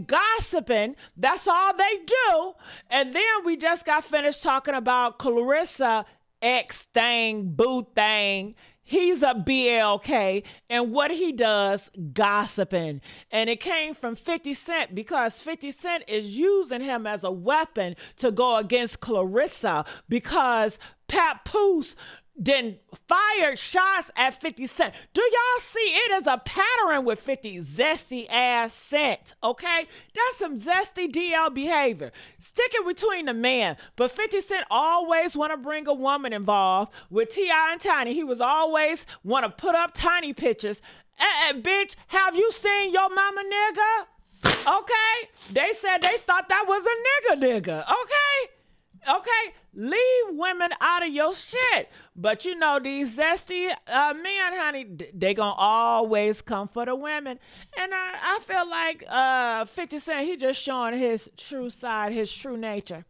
gossiping. That's all they do. And then we just got finished talking about Clarissa X thing, boo thing. He's a BLK, and what he does, gossiping. And it came from 50 Cent because 50 Cent is using him as a weapon to go against Clarissa because Papoose then fired shots at 50 Cent. Do y'all see it as a pattern with 50 zesty ass Cent, okay? That's some zesty DL behavior. Stick it between the man. But 50 Cent always want to bring a woman involved. With T.I. and Tiny, he was always want to put up tiny pictures. Bitch, have you seen your mama nigga? Okay? They said they thought that was a nigga, okay? Leave women out of your shit. But you know, these zesty men, honey, they gonna always come for the women. And I feel like 50 Cent, he just showing his true side, his true nature.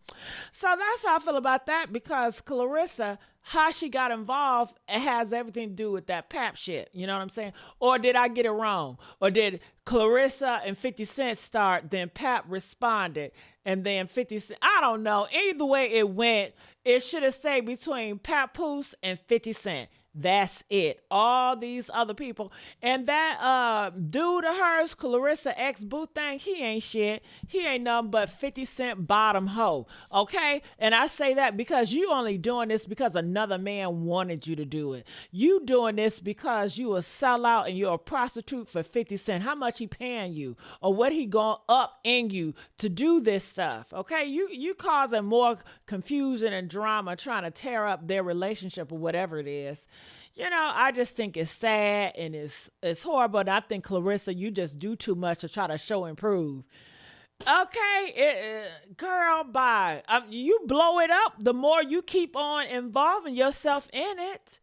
So that's how I feel about that because Clarissa, how she got involved, it has everything to do with that pap shit. You know what I'm saying? Or did I get it wrong? Or did Clarissa and 50 Cent start, then Pap responded, and then 50 Cent? I don't know. Either way it went, it should have stayed between Papoose and 50 Cent. That's it. All these other people. And that dude of hers, Clarissa X Boo thing, he ain't shit. He ain't nothing but 50 Cent bottom hoe. Okay? And I say that because you only doing this because another man wanted you to do it. You doing this because you a sellout and you're a prostitute for 50 Cent. How much he paying you? Or what he going up in you to do this stuff. Okay? You causing more confusion and drama trying to tear up their relationship or whatever it is. You know, I just think it's sad and it's horrible. And I think, Clarissa, you just do too much to try to show and prove. Okay, girl, bye. You blow it up the more you keep on involving yourself in it.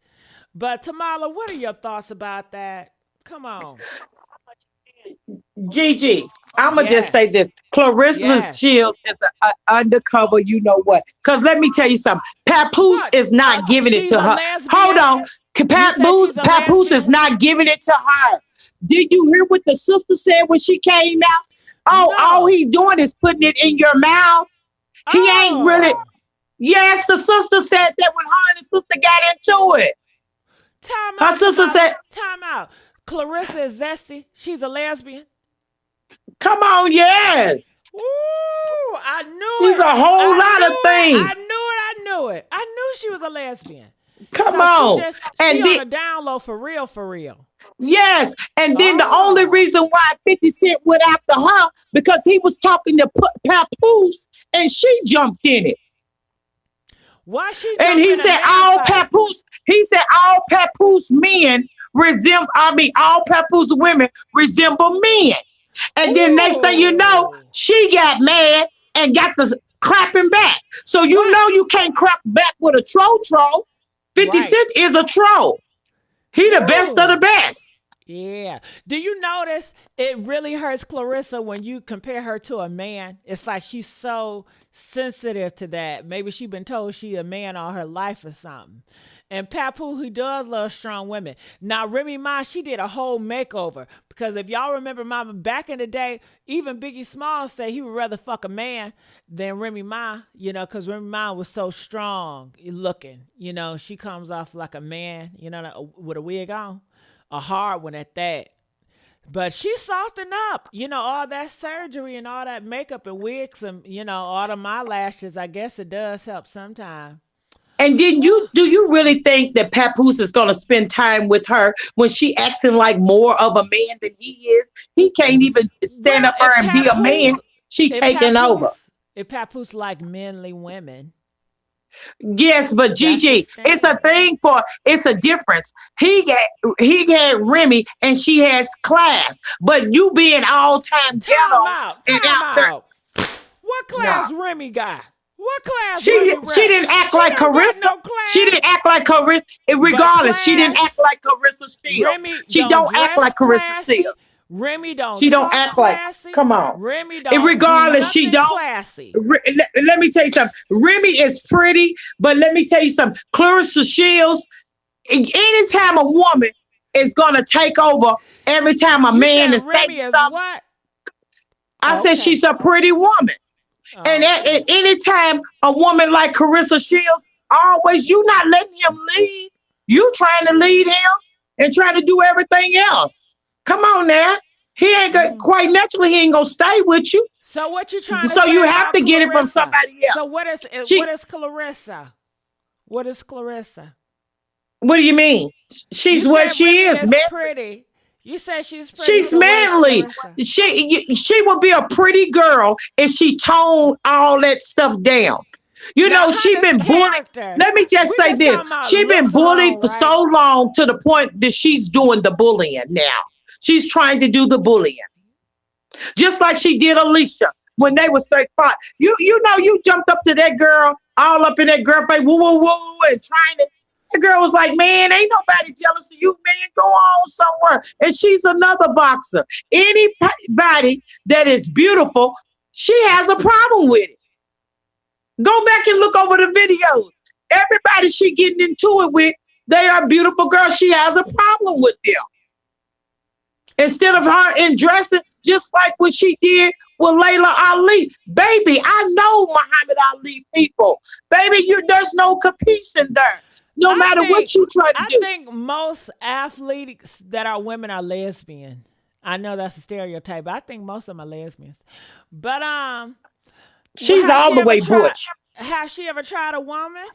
But, Tamala, what are your thoughts about that? Come on. Gigi, I'm going to just say this. Clarissa Shields is an undercover, you know what? Because let me tell you something. Papoose is not giving it to her. Hold on. Papoose is not giving it to her. Did you hear what the sister said when she came out? Oh, all he's doing is putting it in your mouth. He ain't really. Yes, the sister said that when her and the sister got into it. Her sister said, time out. Clarissa is zesty. She's a lesbian. Come on, yes. Ooh, I knew it. She's a whole lot of things. I knew it. I knew she was a lesbian. Come on. She on a down low for real. Yes. And then the only reason why 50 Cent went after her, because he was talking to Papoose and she jumped in it. Why she jumped and he said all Papoose men all Papoose women resemble men. And then next thing you know, she got mad and got the clapping back. So you know you can't clap back with a troll. 50 Cent is a troll. He the best of the best. Yeah. Do you notice it really hurts Clarissa when you compare her to a man? It's like she's so sensitive to that. Maybe she's been told she a man all her life or something. And Papoose, who does love strong women. Now, Remy Ma, she did a whole makeover. Because if y'all remember, Mama, back in the day, even Biggie Smalls said he would rather fuck a man than Remy Ma, you know, because Remy Ma was so strong looking. You know, she comes off like a man, you know, with a wig on. A hard one at that. But she softened up, you know, all that surgery and all that makeup and wigs and, you know, all the eyelashes. I guess it does help sometimes. And then do you really think that Papoose is going to spend time with her when she acting like more of a man than he is? He can't even stand up there and be a man. She taking over. If Papoose like manly women. Yes, but Gigi, it's a difference. He had Remy and she has class, but you being all time ghetto and out there. What class Remy got? What class? She didn't act like Clarissa. She didn't act like Clarissa. Regardless, she didn't act like Clarissa Shields. She don't act like Clarissa Shields. Remy don't. She don't act classy. Like. Come on. Remy don't. Regardless, she don't. Classy. Let me tell you something. Remy is pretty, but let me tell you something. Clarissa Shields. Anytime a woman is gonna take over, every time a man is saying something, what? I said she's a pretty woman. Oh, and at any time a woman like Clarissa Shields, always you not letting him lead. You trying to lead him and trying to do everything else. Come on now. He ain't quite naturally, he ain't gonna stay with you. So what you trying to So say you have to get Clarissa? it from somebody else. So what is Clarissa? What is Clarissa? What do you mean? She's what she is, man. Pretty. You said she's pretty. She's manly. She would be a pretty girl if she toned all that stuff down. You know, she been bullied. Let me just say this. She been bullied for so long to the point that she's doing the bullying now. She's trying to do the bullying. Just like she did Alicia when they were straight fight. You know, you jumped up to that girl, all up in that girl face, woo, woo, woo, and trying to. The girl was like, man, ain't nobody jealous of you, man. Go on somewhere. And she's another boxer. Anybody that is beautiful, she has a problem with it. Go back and look over the videos. Everybody she getting into it with, they are beautiful girls. She has a problem with them. Instead of her in dressing just like what she did with Layla Ali. Baby, I know Muhammad Ali people. Baby, there's no competition there. No matter what you try to do. I think most athletes that are women are lesbian. I know that's a stereotype, but I think most of them are lesbians. But she's all the way butch. Has she ever tried a woman?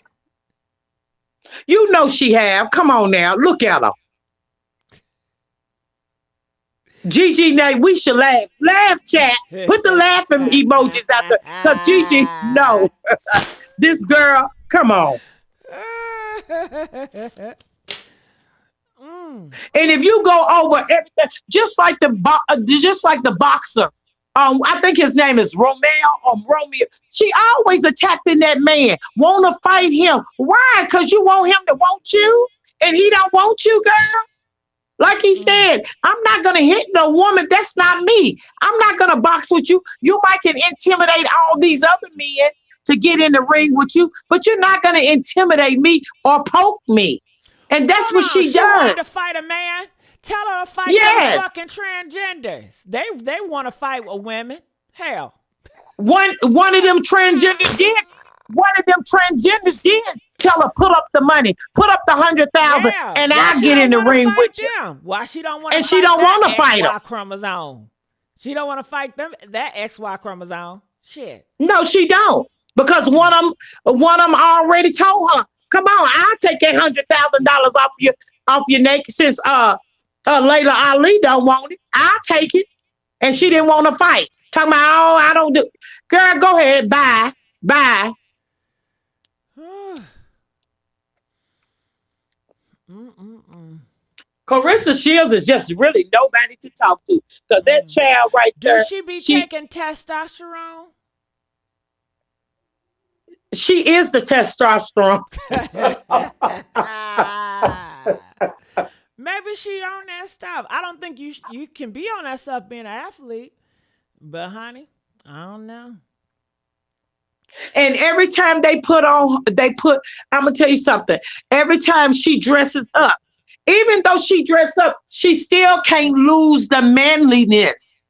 You know she have. Come on now. Look at her. Gigi, now we should laugh. Laugh, chat. Put the laughing emojis out there. Because Gigi, no. This girl, come on. And if you go over everything, just like the boxer, I think his name is Romeo. She always attacking that man, want to fight him. Why? Because you want him to want you, and he don't want you, girl. Like he said, I'm not gonna hit no woman. That's not me. I'm not gonna box with you. You might can intimidate all these other men to get in the ring with you, but you're not going to intimidate me or poke me. And that's what she does. She wanted to fight a man. Tell her to fight them fucking transgenders. They want to fight with women. Hell. One of them transgenders did. One of them transgenders did. Tell her, put up the money. Put up the 100,000 and I'll get in the ring with you. Why she don't want to fight? And she don't want to fight them. Chromosome. She don't want to fight them. That XY chromosome. Shit. No, she don't. Because one of them already told her, "Come on, I'll take that $100,000 off your neck since Layla Ali don't want it. I'll take it." And she didn't want to fight. Talking about, "Oh, I don't do." Girl, go ahead, bye. Clarissa Shields is just really nobody to talk to. Because that child right there. Does she be taking testosterone? She is the testosterone. Maybe she on that stuff. I don't think you can be on that stuff being an athlete. But honey, I don't know. And every time I'm gonna tell you something. Every time she dresses up, even though she dresses up, she still can't lose the manliness.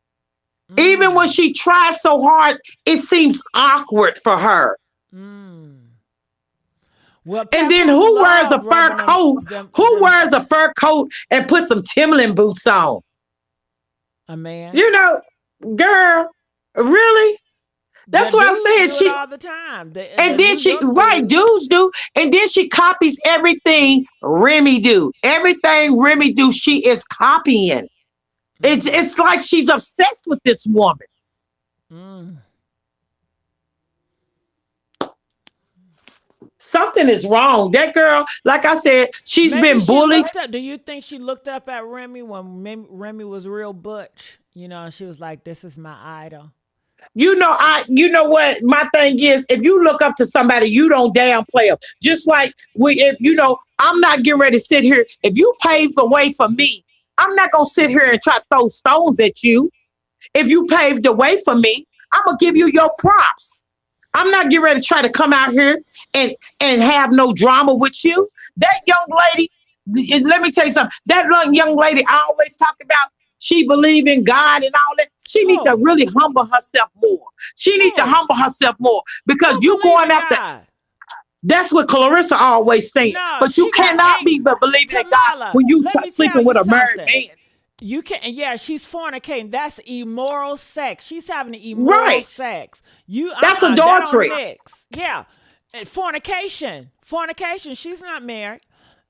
Even when she tries so hard, it seems awkward for her. Well, and then who wears a fur coat? Who wears a fur coat and put some Timberland boots on? A man. You know, girl, really? That's what I said. She all the time. And then dudes do. And then she copies everything Remy do. Everything Remy do, she is copying. It's like she's obsessed with this woman. Something is wrong. That girl, like I said, she's Maybe been she bullied. looked up. Do you think she looked up at Remy when Remy was real butch? You know, and she was like, "This is my idol." You know what my thing is, if you look up to somebody, you don't downplay them. Just like I'm not getting ready to sit here. If you paved the way for me, I'm not gonna sit here and try to throw stones at you. If you paved the way for me, I'm gonna give you your props. I'm not getting ready to try to come out here and have no drama with you. That young lady, let me tell you something. That young lady I always talk about, she believe in God and all that. She needs to really humble herself more. She needs to humble herself more because you going after. God. That's what Clarissa always saying. No, but you cannot be believing in God when you sleeping with a married man. You can't. Yeah, she's fornicating. That's immoral sex. She's having immoral sex. That's adultery. Yeah, and fornication. She's not married.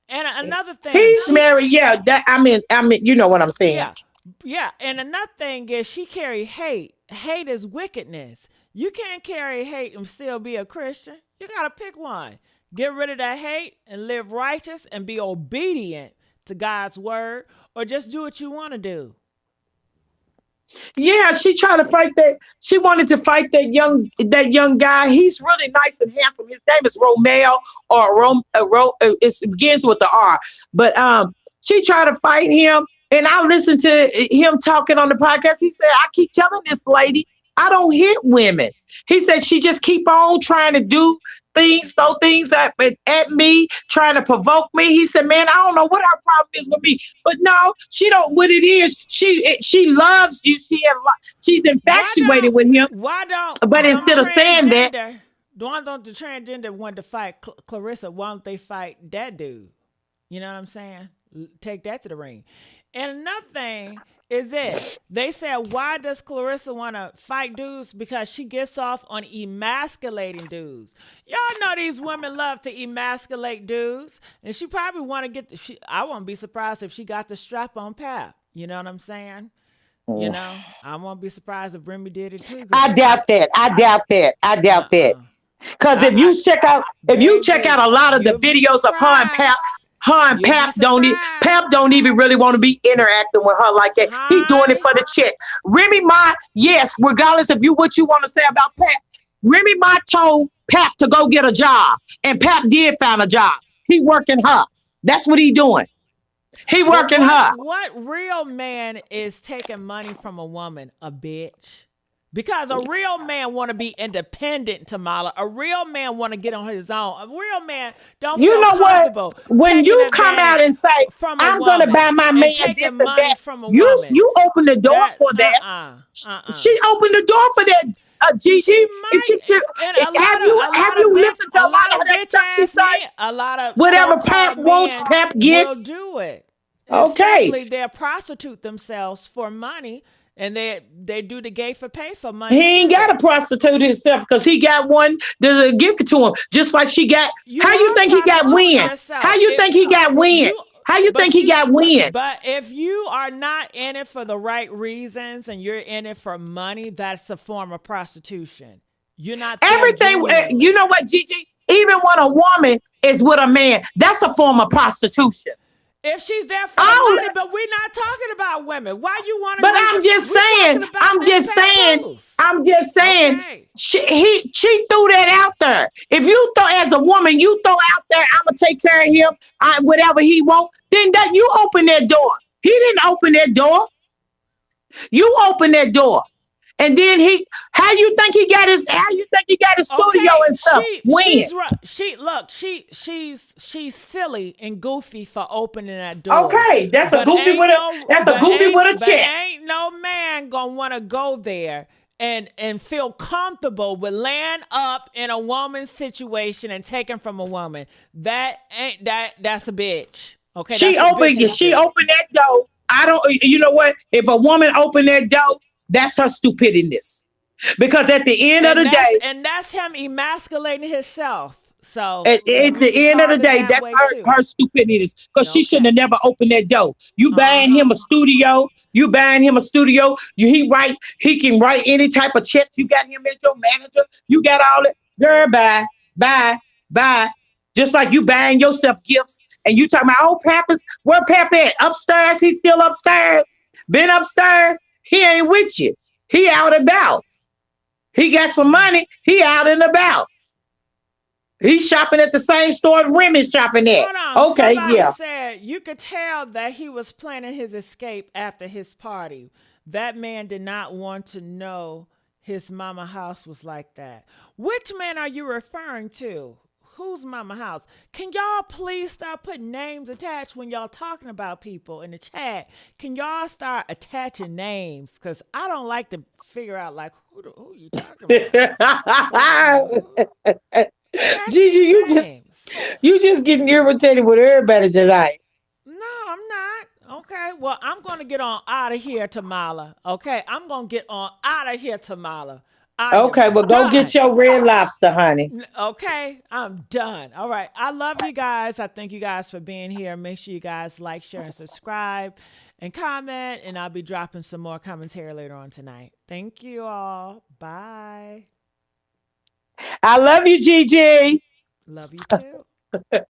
And another thing, he's married. Yeah, that I mean, you know what I'm saying. Yeah. And another thing is she carry hate. Hate is wickedness. You can't carry hate and still be a Christian. You gotta pick one. Get rid of that hate and live righteous and be obedient to God's word, or just do what you want to do. Yeah, she tried to fight that. She wanted to fight that young guy. He's really nice and handsome. His name is Romeo, or it begins with the R. But she tried to fight him, and I listened to him talking on the podcast. He said, "I keep telling this lady, I don't hit women." He said she just keep on trying to do things, throw things at me, trying to provoke me. He said, "Man, I don't know what her problem is with me, but no, she don't. What it is, she loves you. She's infatuated with him. Why don't? But instead of saying that, why don't the transgender want to fight Clarissa? Why don't they fight that dude? You know what I'm saying? Take that to the ring. And another thing is this. They said, why does Clarissa want to fight dudes? Because she gets off on emasculating dudes. Y'all know these women love to emasculate dudes. And she probably want to get I won't be surprised if she got the strap on Pap. You know what I'm saying? You know, I won't be surprised if Remy did it too. I doubt that. Because if you check out a lot of the videos of her and Pap, Pap don't even really want to be interacting with her like that. He doing it for the check. Remy Ma, yes, regardless of what you want to say about Pap, Remy Ma told Pap to go get a job, and Pap did find a job. He working her. That's what he doing. He working her. What real man is taking money from a woman? A bitch. Because a real man want to be independent, Tamala. A real man want to get on his own. A real man don't feel comfortable. When you come out and say, I'm going to buy my man this and that, you open the door for that. She opened the door for that, Gigi. Have you listened to a lot of that stuff she said? A lot of whatever Pap wants, Pap gets. Will do it. Okay. Especially they prostitute themselves for money. And they do the gay for pay for money. He ain't got to prostitute himself because he got one to give it to him. Just like she got. How you think he got wind? How you think he got wind? How you think he got wind? But if you are not in it for the right reasons and you're in it for money, that's a form of prostitution. You're not everything. You know what, Gigi? Even when a woman is with a man, that's a form of prostitution. If she's there for money, but we're not talking about women. Why you want to? But I'm just saying. Okay. She threw that out there. If you as a woman, you throw out there, I'm gonna take care of him. Whatever he want, then that you open that door. He didn't open that door. You open that door. And then how you think he got his studio and stuff? She's silly and goofy for opening that door. Okay, that's a goofy with a check. Ain't no man gonna want to go there and feel comfortable with laying up in a woman's situation and taking from a woman. That's a bitch. Okay, she opened that door. You know what? If a woman opened that door, that's her stupidness. Because at the end of the day, and that's him emasculating himself. So At the end of the day, that that's way too. her stupidity. Because she shouldn't have Okay. never opened that door. You buying him a studio. You buying him a studio. He can write any type of check. You got him as your manager. You got all it. Girl, bye. Just like you buying yourself gifts. And you talking about, oh, Papa's, where Papa at? Upstairs? He's still upstairs. Been upstairs. He ain't with you. He out and about. He got some money. He out and about. He's shopping at the same store Remy's shopping at. Hold on. Okay, Somebody yeah. said you could tell that he was planning his escape after his party. That man did not want to know his mama house was like that. Which man are you referring to? Whose mama house? Can y'all please start putting names attached when y'all talking about people in the chat? Can y'all start attaching names? Because I don't like to figure out like who you talking about. Gigi, you just getting irritated with everybody tonight. No, I'm not. Okay. Well, I'm gonna get on out of here, Tamala. Okay, I'm gonna get on out of here, Tamala. Okay, well, go get your red lobster, honey. Okay, I'm done. All right. I love you guys. I thank you guys for being here. Make sure you guys like, share, and subscribe and comment. And I'll be dropping some more commentary later on tonight. Thank you all. Bye. I love you, Gigi. Love you too.